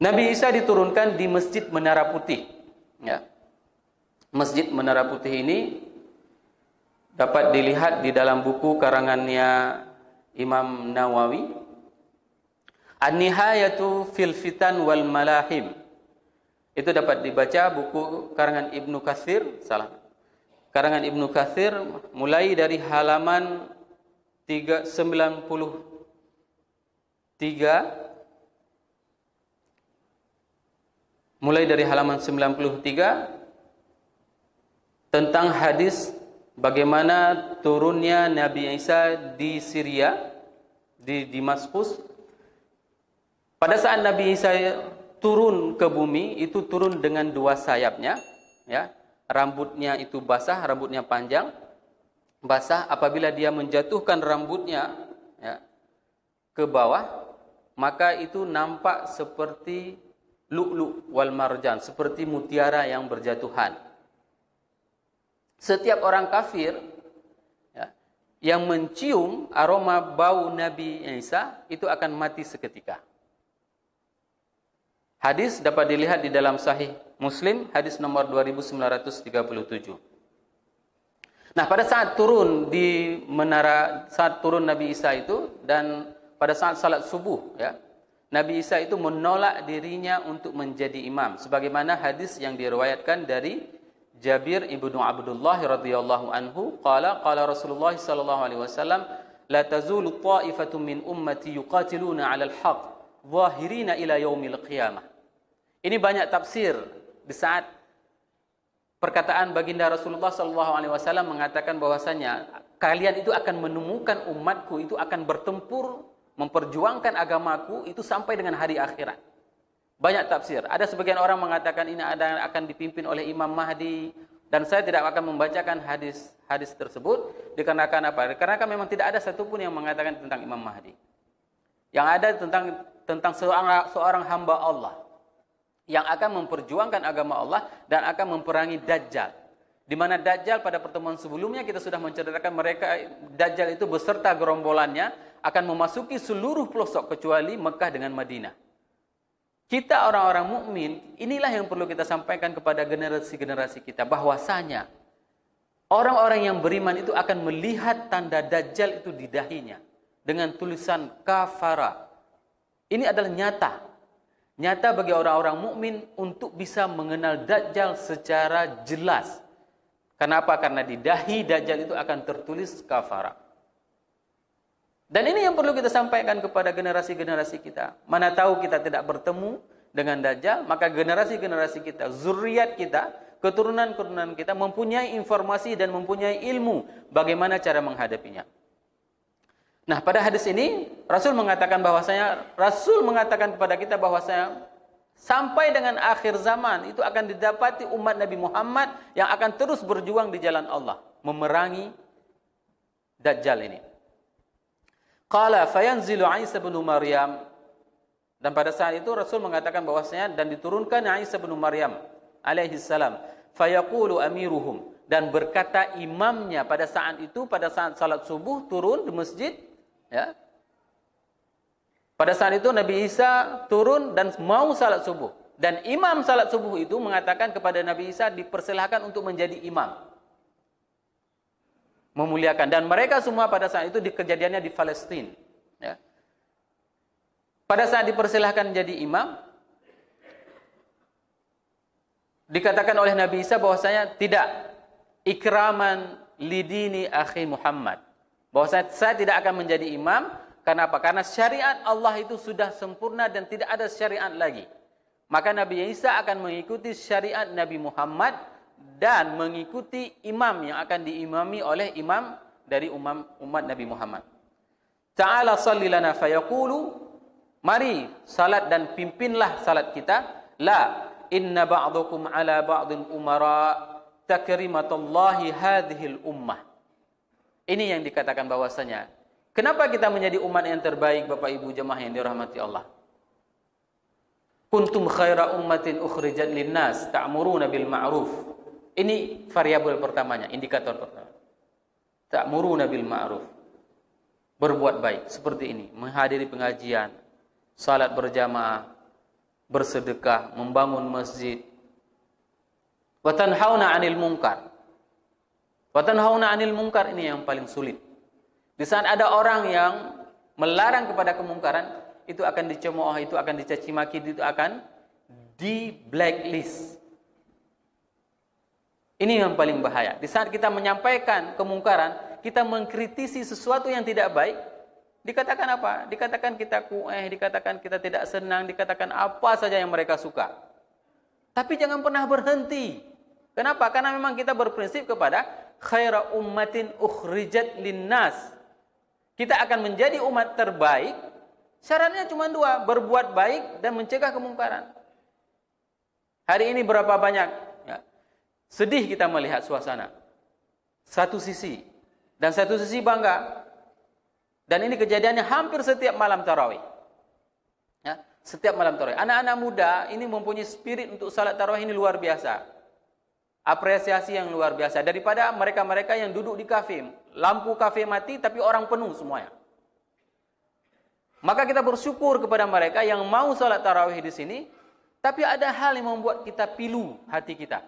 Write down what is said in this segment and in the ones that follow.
Nabi Isa diturunkan di Masjid Menara Putih. Ya. Masjid Menara Putih ini dapat dilihat di dalam buku karangannya Imam Nawawi, An-Nihayatu fil Fitan wal Malahim. Itu dapat dibaca buku karangan Ibnu Katsir, karangan Ibnu Katsir mulai dari halaman 93 mulai dari halaman 93 tentang hadis bagaimana turunnya Nabi Isa di Syria, di Damaskus. Pada saat Nabi Isa turun ke bumi, itu turun dengan dua sayapnya, ya. Rambutnya itu basah, rambutnya panjang, basah. Apabila dia menjatuhkan rambutnya, ya, ke bawah, maka itu nampak seperti lu'lu' wal marjan, seperti mutiara yang berjatuhan. Setiap orang kafir, ya, yang mencium aroma bau Nabi Isa itu akan mati seketika. Hadis dapat dilihat di dalam Sahih Muslim, hadis nomor 2937. Nah, pada saat turun di menara, saat turun Nabi Isa itu, dan pada saat salat subuh, ya, Nabi Isa itu menolak dirinya untuk menjadi imam, sebagaimana hadis yang diriwayatkan dari Jabir ibnu Abdullah radhiyallahu anhu, qala Rasulullah sallallahu alaihi wasallam, la tazulu ta'ifatun min ummati yuqatiluna 'alal haqq zahirina ila yaumil qiyamah. Ini banyak tafsir di saat perkataan baginda Rasulullah SAW mengatakan bahwasanya kalian itu akan menemukan umatku itu akan bertempur memperjuangkan agamaku itu sampai dengan hari akhirat. Banyak tafsir. Ada sebagian orang mengatakan ini akan dipimpin oleh Imam Mahdi, dan saya tidak akan membacakan hadis tersebut dikarenakan apa? Karena memang tidak ada satupun yang mengatakan tentang Imam Mahdi. Yang ada tentang seorang hamba Allah yang akan memperjuangkan agama Allah dan akan memperangi Dajjal. Di mana Dajjal pada pertemuan sebelumnya kita sudah menceritakan mereka, Dajjal itu beserta gerombolannya akan memasuki seluruh pelosok kecuali Mekah dengan Madinah. Kita orang-orang mukmin, inilah yang perlu kita sampaikan kepada generasi-generasi kita, bahwasanya orang-orang yang beriman itu akan melihat tanda Dajjal itu di dahinya dengan tulisan kafara. Ini adalah nyata bagi orang-orang mukmin untuk bisa mengenal Dajjal secara jelas. Kenapa? Karena di dahi Dajjal itu akan tertulis kafara. Dan ini yang perlu kita sampaikan kepada generasi-generasi kita. Mana tahu kita tidak bertemu dengan Dajjal, maka generasi-generasi kita, zuriat kita, keturunan-keturunan kita mempunyai informasi dan mempunyai ilmu bagaimana cara menghadapinya. Nah, pada hadis ini Rasul mengatakan kepada kita bahwasanya sampai dengan akhir zaman itu akan didapati umat Nabi Muhammad yang akan terus berjuang di jalan Allah memerangi Dajjal ini. Qala fayanzilu Isa bin Maryam, dan pada saat itu Rasul mengatakan bahwasanya dan diturunkan Isa bin Maryam alaihi salam, fayaqulu amiruhum, dan berkata imamnya pada saat itu, pada saat salat subuh turun di masjid. Ya. Pada saat itu Nabi Isa turun dan mau salat subuh. Dan imam salat subuh itu mengatakan kepada Nabi Isa dipersilahkan untuk menjadi imam. Memuliakan. Dan mereka semua pada saat itu kejadiannya di Palestina. Ya. Pada saat dipersilahkan menjadi imam, dikatakan oleh Nabi Isa bahwasanya tidak, ikraman lidini akhi Muhammad. Bahwa saya tidak akan menjadi imam. Karena apa? Karena syariat Allah itu sudah sempurna dan tidak ada syariat lagi. Maka Nabi Isa akan mengikuti syariat Nabi Muhammad dan mengikuti imam yang akan diimami oleh imam dari umat Nabi Muhammad. Ta'ala salli lana fayaqulu, mari salat dan pimpinlah salat kita. La inna ba'dukum ala ba'din umara takrimatullahi hadhil ummah. Ini yang dikatakan bahwasanya, kenapa kita menjadi umat yang terbaik, Bapak Ibu jemaah yang dirahmati Allah? Kuntum khaira ummatin ukhrijat linnas ta'muruna bil ma'ruf. Ini variabel pertamanya, indikator pertama. Ta'muruna bil ma'ruf. Berbuat baik seperti ini, menghadiri pengajian, salat berjamaah, bersedekah, membangun masjid. Wa tanhauna 'anil munkar. Wa tanhauna 'anil munkar ini yang paling sulit. Di saat ada orang yang melarang kepada kemungkaran, itu akan dicemooh, itu akan dicaci maki, itu akan di blacklist. Ini yang paling bahaya. Di saat kita menyampaikan kemungkaran, kita mengkritisi sesuatu yang tidak baik, dikatakan apa? Dikatakan kita kueh, dikatakan kita tidak senang, dikatakan apa saja yang mereka suka. Tapi jangan pernah berhenti. Kenapa? Karena memang kita berprinsip kepada khaira ummatin ukhrijat linnas. Kita akan menjadi umat terbaik. Syaratnya cuma dua, berbuat baik dan mencegah kemungkaran. Hari ini berapa banyak ya, sedih kita melihat suasana. Satu sisi. Dan satu sisi bangga. Dan ini kejadiannya hampir setiap malam tarawih. Ya, setiap malam tarawih. Anak-anak muda ini mempunyai spirit untuk salat tarawih ini luar biasa. Apresiasi yang luar biasa. Daripada mereka-mereka yang duduk di kafe. Lampu kafe mati tapi orang penuh semuanya. Maka kita bersyukur kepada mereka yang mau salat tarawih di sini. Tapi ada hal yang membuat kita pilu hati kita.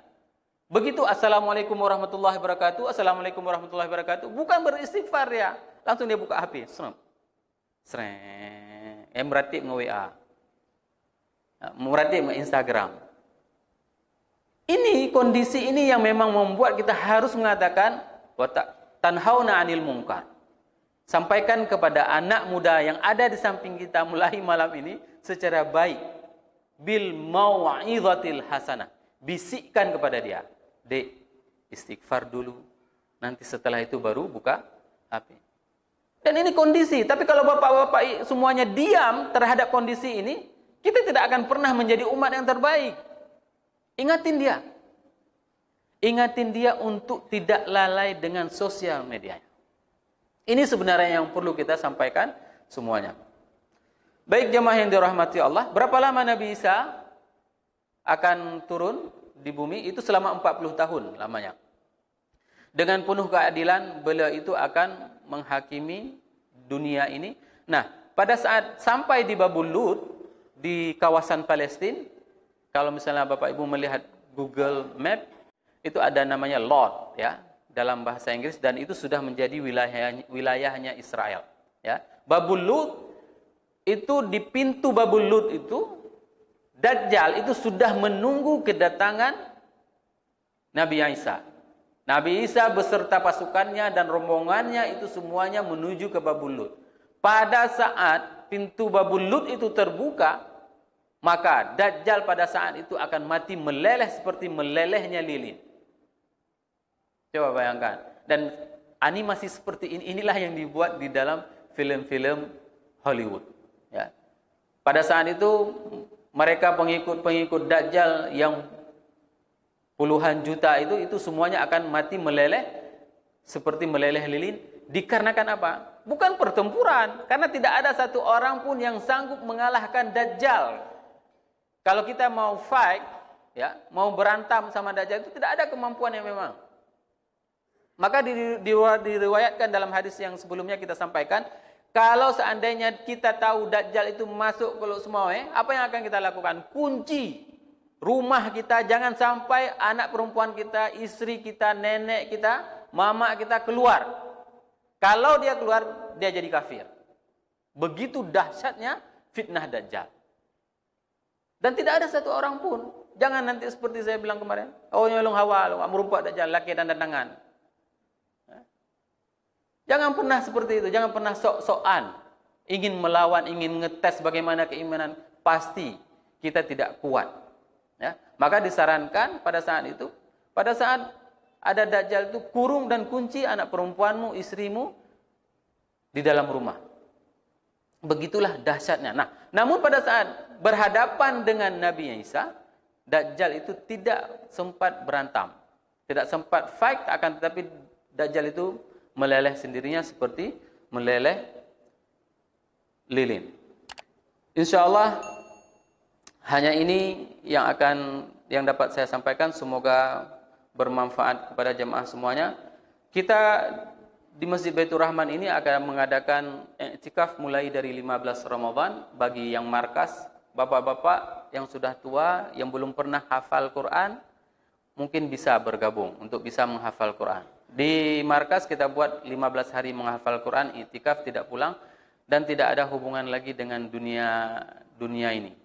Begitu Assalamualaikum warahmatullahi wabarakatuh, Assalamualaikum warahmatullahi wabarakatuh. Bukan beristighfar dia. Langsung dia buka HP. Meratib nge-WA. Meratib nge-Instagram. Ini kondisi ini yang memang membuat kita harus mengatakan tanhauna 'anil munkar. Sampaikan kepada anak muda yang ada di samping kita mulai malam ini secara baik. Bil mau'izatil hasanah. Bisikkan kepada dia. Dek, istighfar dulu. Nanti setelah itu baru buka HP. Dan ini kondisi. Tapi kalau bapak-bapak semuanya diam terhadap kondisi ini, kita tidak akan pernah menjadi umat yang terbaik. Ingatin dia. Ingatin dia untuk tidak lalai dengan sosial media. Ini sebenarnya yang perlu kita sampaikan semuanya. Baik jemaah yang dirahmati Allah, berapa lama Nabi Isa akan turun di bumi? Itu selama 40 tahun lamanya. Dengan penuh keadilan, beliau itu akan menghakimi dunia ini. Nah, pada saat sampai di Babul Lut, di kawasan Palestina, kalau misalnya Bapak Ibu melihat Google Map, itu ada namanya Lod, ya, dalam bahasa Inggris, dan itu sudah menjadi wilayahnya Israel. Ya. Babul Lut, itu di pintu Babul Lut itu, Dajjal itu sudah menunggu kedatangan Nabi Isa. Nabi Isa beserta pasukannya dan rombongannya itu semuanya menuju ke Babul Lut. Pada saat pintu Babul Lut itu terbuka, maka Dajjal pada saat itu akan mati meleleh seperti melelehnya lilin. Coba bayangkan. Dan animasi seperti inilah yang dibuat di dalam film-film Hollywood. Ya. Pada saat itu mereka pengikut-pengikut Dajjal yang puluhan juta itu semuanya akan mati meleleh seperti meleleh lilin. Dikarenakan apa? Bukan pertempuran, karena tidak ada satu orang pun yang sanggup mengalahkan Dajjal. Kalau kita mau fight, ya, mau berantam sama Dajjal itu tidak ada kemampuan yang memang. Maka diriwayatkan dalam hadis yang sebelumnya kita sampaikan, kalau seandainya kita tahu Dajjal itu masuk ke Lut Semawe, apa yang akan kita lakukan? Kunci rumah kita, jangan sampai anak perempuan kita, istri kita, nenek kita, mama kita keluar. Kalau dia keluar, dia jadi kafir. Begitu dahsyatnya fitnah Dajjal. Dan tidak ada satu orang pun. Jangan nanti seperti saya bilang kemarin, oh nyolong hawa, merumpak Dajjal, laki dan dandangan. Jangan pernah seperti itu, jangan pernah sok-sokan ingin melawan, ingin ngetes bagaimana keimanan, pasti kita tidak kuat. Ya, maka disarankan pada saat itu, pada saat ada Dajjal itu kurung dan kunci anak perempuanmu, istrimu di dalam rumah. Begitulah dahsyatnya. Nah, namun pada saat berhadapan dengan Nabi Isa, Dajjal itu tidak sempat berantam, tidak sempat fight, akan tetapi Dajjal itu meleleh sendirinya seperti meleleh lilin. InsyaAllah hanya ini yang dapat saya sampaikan. Semoga bermanfaat kepada jemaah semuanya. Kita di Masjid Baitur Rahman ini akan mengadakan i'tikaf mulai dari 15 Ramadan bagi yang markas, bapak-bapak yang sudah tua, yang belum pernah hafal Quran, mungkin bisa bergabung untuk bisa menghafal Quran. Di markas kita buat 15 hari menghafal Quran, iktikaf, tidak pulang, dan tidak ada hubungan lagi dengan dunia ini.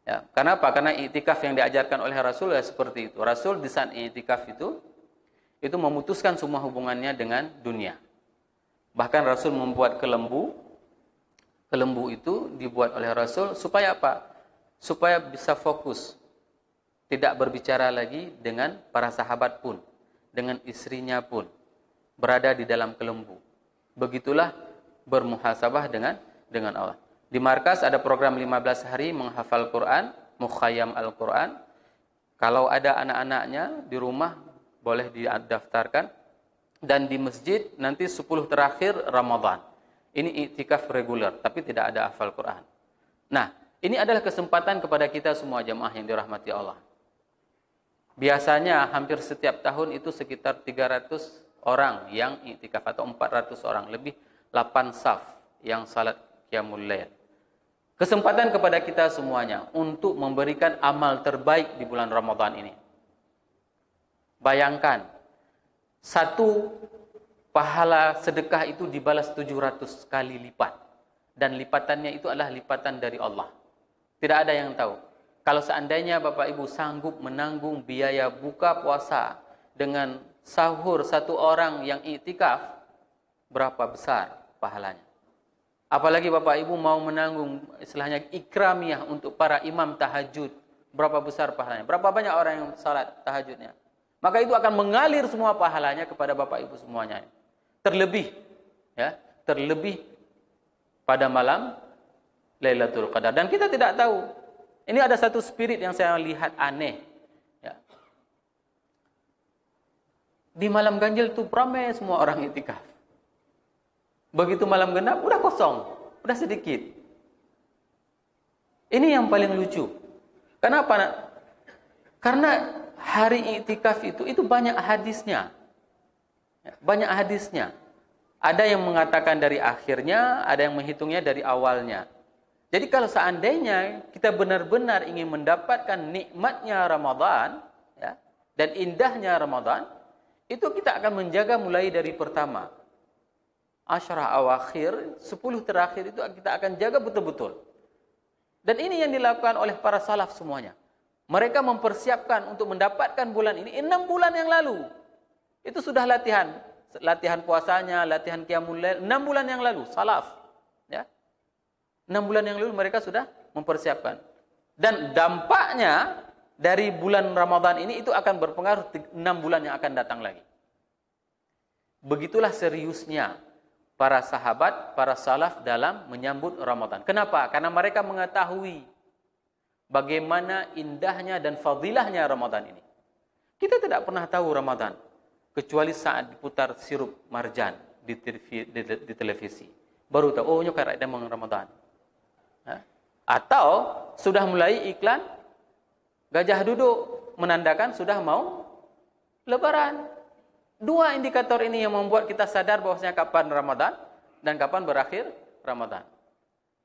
Ya, kenapa? Karena iktikaf yang diajarkan oleh Rasul ya seperti itu. Rasul di saat iktikaf itu memutuskan semua hubungannya dengan dunia. Bahkan Rasul membuat kelembu. Kelembu itu dibuat oleh Rasul supaya apa? Supaya bisa fokus. Tidak berbicara lagi dengan para sahabat pun, dengan istrinya pun, berada di dalam kelembu. Begitulah bermuhasabah dengan Allah. Di markas ada program 15 hari menghafal Quran, mukhayyam Al-Quran. Kalau ada anak-anaknya di rumah, boleh didaftarkan. Dan di masjid, nanti 10 terakhir Ramadan. Ini iktikaf reguler, tapi tidak ada hafal Quran. Nah, ini adalah kesempatan kepada kita semua jemaah yang dirahmati Allah. Biasanya hampir setiap tahun itu sekitar 300 orang yang iktikaf atau 400 orang. Lebih 8 saf yang salat qiyamul lail. Kesempatan kepada kita semuanya untuk memberikan amal terbaik di bulan Ramadan ini. Bayangkan, satu pahala sedekah itu dibalas 700 kali lipat. Dan lipatannya itu adalah lipatan dari Allah. Tidak ada yang tahu. Kalau seandainya Bapak Ibu sanggup menanggung biaya buka puasa dengan sahur satu orang yang iktikaf, berapa besar pahalanya? Apalagi Bapak Ibu mau menanggung istilahnya ikramiyah untuk para imam tahajud, berapa besar pahalanya? Berapa banyak orang yang salat tahajudnya? Maka itu akan mengalir semua pahalanya kepada Bapak Ibu semuanya. Terlebih pada malam Lailatul Qadar. Dan kita tidak tahu. Ini ada satu spirit yang saya lihat aneh. Ya. Di malam ganjil itu ramai semua orang iktikaf. Begitu malam genap, udah kosong. Udah sedikit. Ini yang paling lucu. Kenapa? Karena hari iktikaf itu banyak hadisnya. Banyak hadisnya. Ada yang mengatakan dari akhirnya, ada yang menghitungnya dari awalnya. Jadi kalau seandainya kita benar-benar ingin mendapatkan nikmatnya Ramadan, ya, dan indahnya Ramadan, itu kita akan menjaga mulai dari pertama. Asyara awakhir, 10 terakhir itu kita akan jaga betul-betul. Dan ini yang dilakukan oleh para salaf semuanya. Mereka mempersiapkan untuk mendapatkan bulan ini 6 bulan yang lalu. Itu sudah latihan puasanya, latihan qiyamul lail 6 bulan yang lalu, salaf. Ya. 6 bulan yang lalu mereka sudah mempersiapkan. Dan dampaknya dari bulan Ramadan ini itu akan berpengaruh 6 bulan yang akan datang lagi. Begitulah seriusnya para sahabat, para salaf dalam menyambut Ramadan. Kenapa? Karena mereka mengetahui bagaimana indahnya dan fadilahnya Ramadan ini. Kita tidak pernah tahu Ramadan kecuali saat diputar sirup marjan di televisi. Baru tahu, oh ini kayak ada Ramadan. Atau sudah mulai iklan gajah duduk menandakan sudah mau Lebaran. 2 indikator ini yang membuat kita sadar bahwasanya kapan Ramadan dan kapan berakhir Ramadan.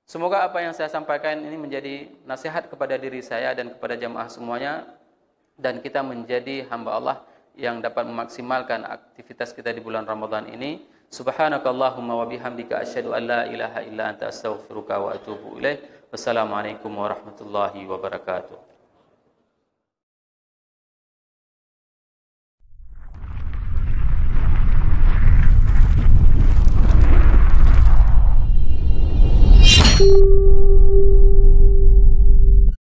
Semoga apa yang saya sampaikan ini menjadi nasihat kepada diri saya dan kepada jamaah semuanya, dan kita menjadi hamba Allah yang dapat memaksimalkan aktivitas kita di bulan Ramadan ini. Subhanakallahumma wa bihamdika asyhadu an la ilaha illa anta astaghfiruka wa atubu ilaik. Wassalamualaikum warahmatullahi wabarakatuh.